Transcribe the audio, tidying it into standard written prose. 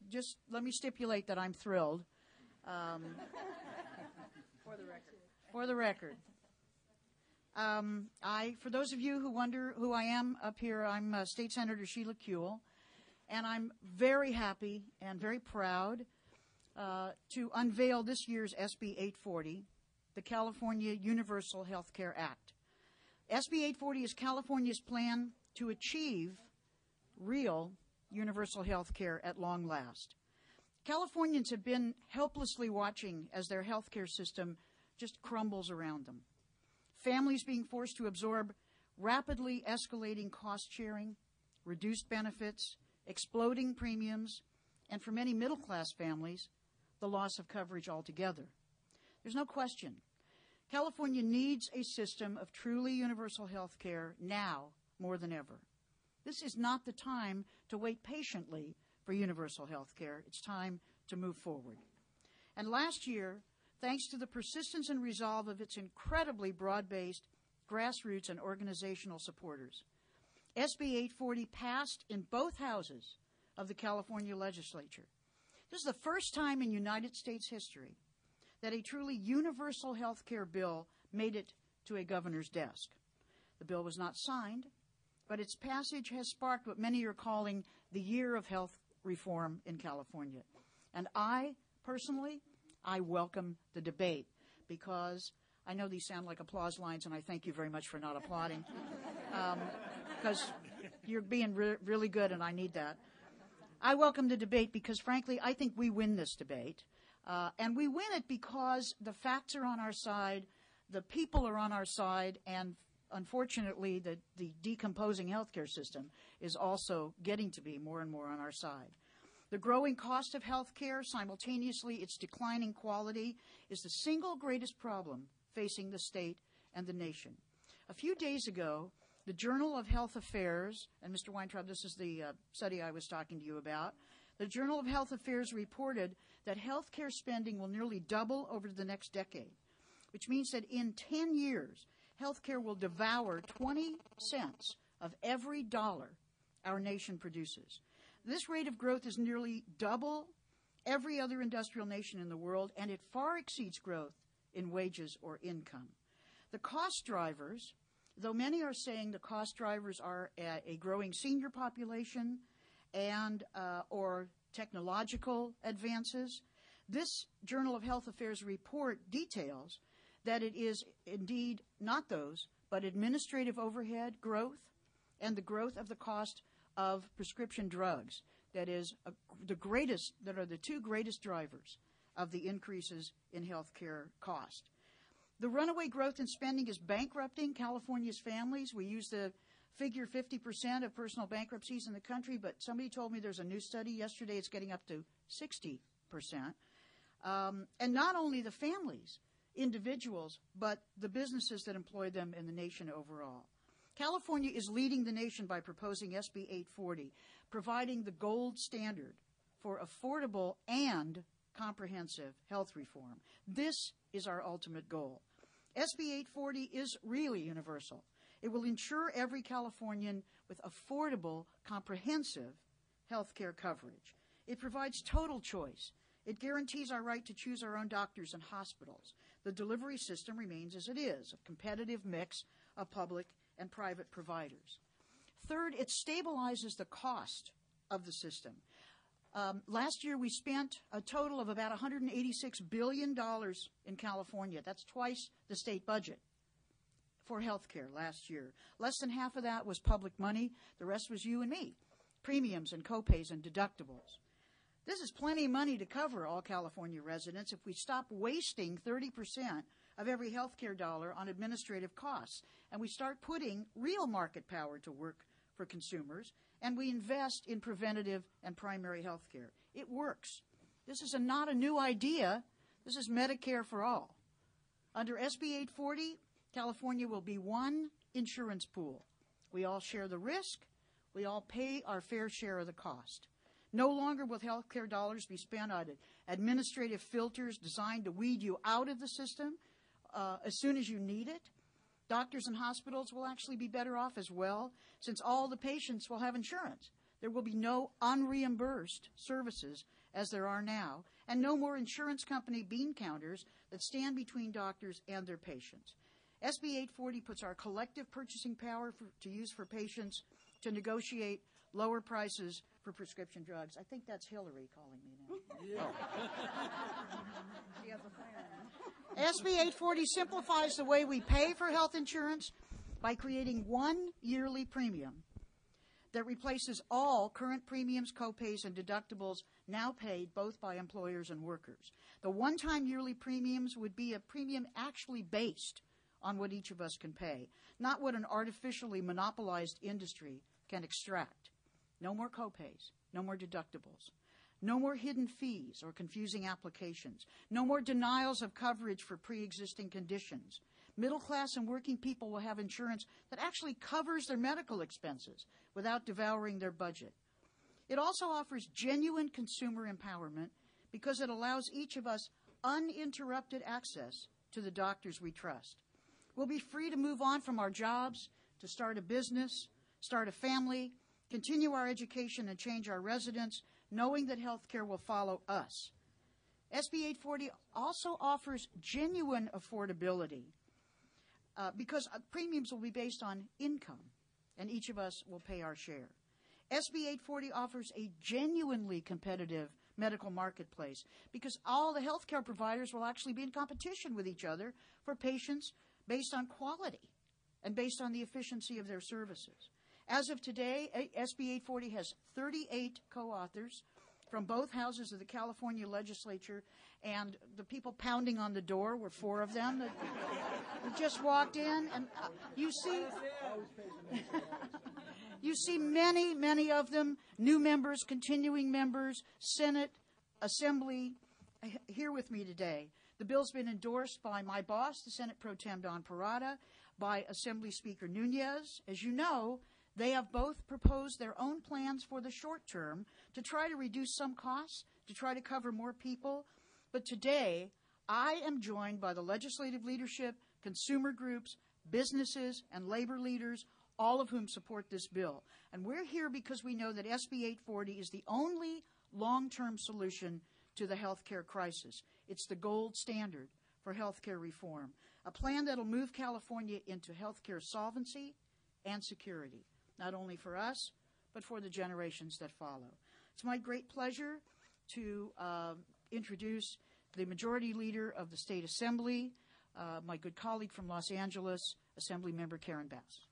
Just let me stipulate that I'm thrilled. For the record. For the record. For those of you who wonder who I am up here, I'm State Senator Sheila Kuehl, and I'm very happy and very proud to unveil this year's SB840, the California Universal Health Care Act. SB840 is California's plan to achieve real universal health care at long last. Californians have been helplessly watching as their health care system just crumbles around them. Families being forced to absorb rapidly escalating cost sharing, reduced benefits, exploding premiums, and for many middle-class families, the loss of coverage altogether. There's no question. California needs a system of truly universal health care now more than ever. This is not the time to wait patiently for universal health care. It's time to move forward. And last year, thanks to the persistence and resolve of its incredibly broad-based grassroots and organizational supporters, SB 840 passed in both houses of the California legislature. This is the first time in United States history that a truly universal health care bill made it to a governor's desk. The bill was not signed, but its passage has sparked what many are calling the year of health reform in California. And I, personally, I welcome the debate because I know these sound like applause lines, and I thank you very much for not applauding because you're being really good, and I need that. I welcome the debate because, frankly, I think we win this debate. And we win it because the facts are on our side, the people are on our side, and unfortunately, the decomposing healthcare system is also getting to be more and more on our side. The growing cost of health care, simultaneously its declining quality, is the single greatest problem facing the state and the nation. A few days ago, the Journal of Health Affairs, and Mr. Weintraub, this is the study I was talking to you about, the Journal of Health Affairs reported that health care spending will nearly double over the next decade, which means that in 10 years, health care will devour 20 cents of every dollar our nation produces. This rate of growth is nearly double every other industrial nation in the world, and it far exceeds growth in wages or income. The cost drivers, though many are saying the cost drivers are a growing senior population and or technological advances, this Journal of Health Affairs report details that it is indeed not those, but administrative overhead growth and the growth of the cost of prescription drugs that are the two greatest drivers of the increases in health care cost. The runaway growth in spending is bankrupting California's families. We use the figure 50% of personal bankruptcies in the country, but somebody told me there's a new study yesterday, it's getting up to 60%. And not only the families, individuals, but the businesses that employ them in the nation overall. California is leading the nation by proposing SB 840, providing the gold standard for affordable and comprehensive health reform. This is our ultimate goal. SB 840 is really universal. It will ensure every Californian with affordable, comprehensive health care coverage. It provides total choice. It guarantees our right to choose our own doctors and hospitals. The delivery system remains as it is, a competitive mix of public and private providers. Third, it stabilizes the cost of the system. Last year, we spent a total of about $186 billion in California. That's twice the state budget for health care last year. Less than half of that was public money. The rest was you and me, premiums and copays and deductibles. This is plenty of money to cover all California residents if we stop wasting 30% of every health care dollar on administrative costs and we start putting real market power to work for consumers and we invest in preventative and primary health care. It works. This is not a new idea. This is Medicare for all. Under SB 840, California will be one insurance pool. We all share the risk. We all pay our fair share of the cost. No longer will health care dollars be spent on administrative filters designed to weed you out of the system as soon as you need it. Doctors and hospitals will actually be better off as well, since all the patients will have insurance. There will be no unreimbursed services as there are now, and no more insurance company bean counters that stand between doctors and their patients. SB 840 puts our collective purchasing power to use for patients to negotiate lower prices for prescription drugs. I think that's Hillary calling me now. She has a plan. SB 840 simplifies the way we pay for health insurance by creating one yearly premium that replaces all current premiums, copays, and deductibles now paid both by employers and workers. The one-time yearly premiums would be a premium actually based on what each of us can pay, not what an artificially monopolized industry can extract. No more copays, no more deductibles, no more hidden fees or confusing applications, no more denials of coverage for pre-existing conditions. Middle class and working people will have insurance that actually covers their medical expenses without devouring their budget. It also offers genuine consumer empowerment because it allows each of us uninterrupted access to the doctors we trust. We'll be free to move on from our jobs, to start a business, start a family, continue our education, and change our residence, knowing that health care will follow us. SB 840 also offers genuine affordability because premiums will be based on income, and each of us will pay our share. SB 840 offers a genuinely competitive medical marketplace because all the health care providers will actually be in competition with each other for patients based on quality and based on the efficiency of their services. As of today, SB 840 has 38 co-authors from both houses of the California legislature, and the people pounding on the door were 4 of them that just walked in. And you see many, many of them, new members, continuing members, Senate, Assembly, here with me today. The bill's been endorsed by my boss, the Senate Pro Tem Don Parada, by Assembly Speaker Nunez. As you know, they have both proposed their own plans for the short term to try to reduce some costs, to try to cover more people. But today, I am joined by the legislative leadership, consumer groups, businesses, and labor leaders, all of whom support this bill. And we're here because we know that SB 840 is the only long-term solution to the health care crisis. It's the gold standard for health care reform, a plan that will move California into health care solvency and security, not only for us, but for the generations that follow. It's my great pleasure to introduce the Majority Leader of the State Assembly, my good colleague from Los Angeles, Assemblymember Karen Bass.